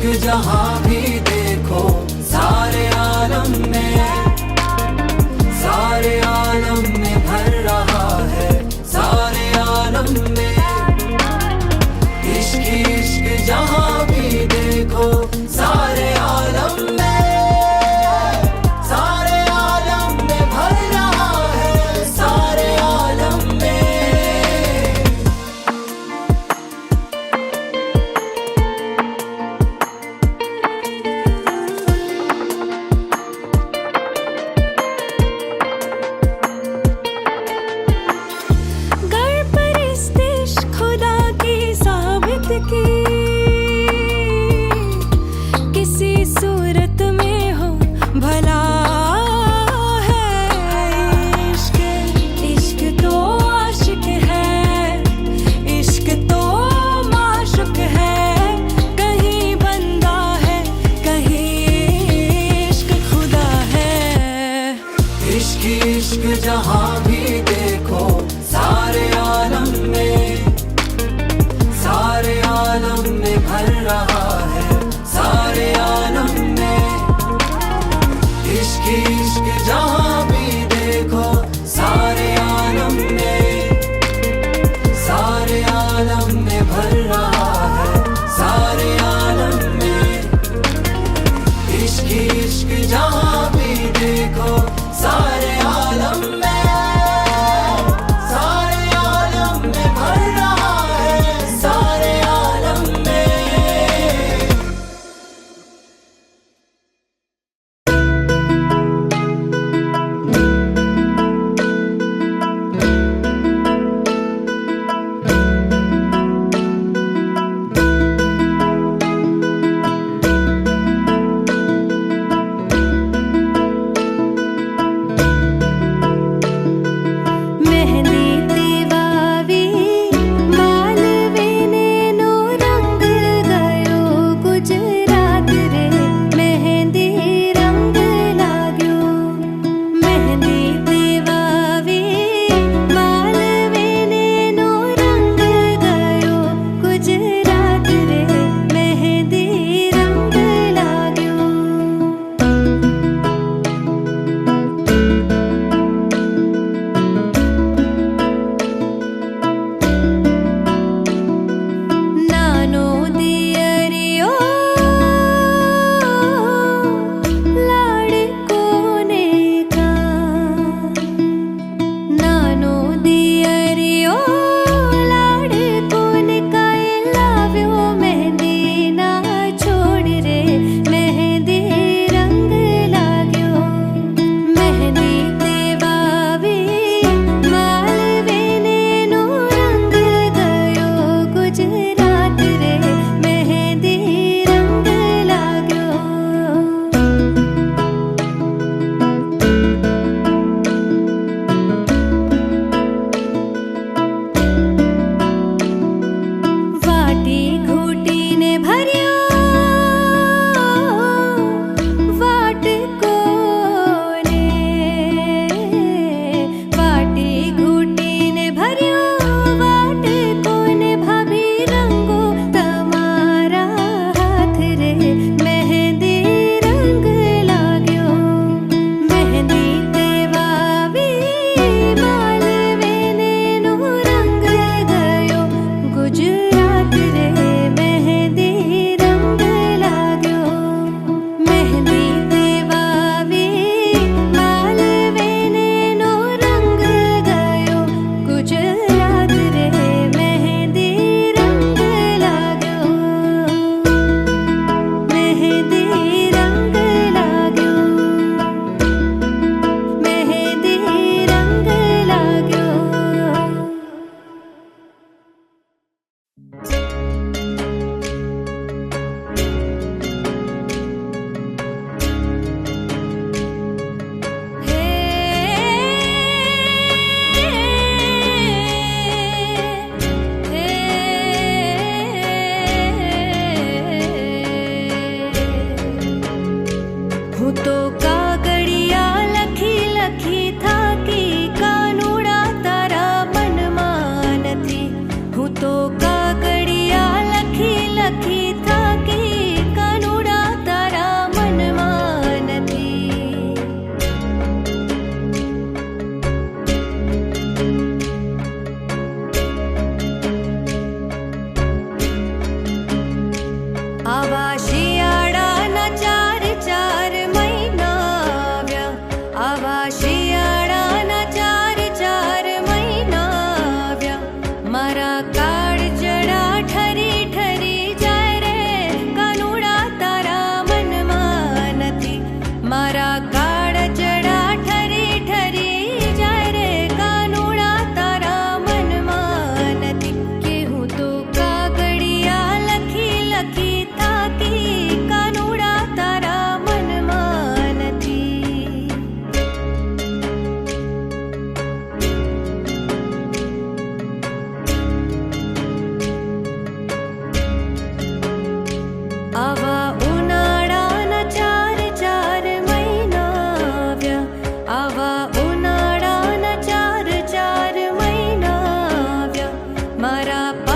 इश्क जहाँ भी देखो सारे आलम में भर रहा है, सारे आलम में इश्क जहाँ भी देखो सारे आलम में भर रहा है, सारे आलम में। किसी सूरत में हो भला है इश्क, इश्क तो आशिक है, इश्क तो माशुक है, कहीं बंदा है कहीं इश्क खुदा है। इश्क जहाँ भी देखो सारे आलम में भर रहा है, सारे आलम में इश्क जहाँ भी देखो सारे आलम में भर रहा है, सारे आलम में इश्क जहाँ भी देखो सारे आलम में भर रहा है, सारे आलम में। तो कागड़िया लखी लखी था कि का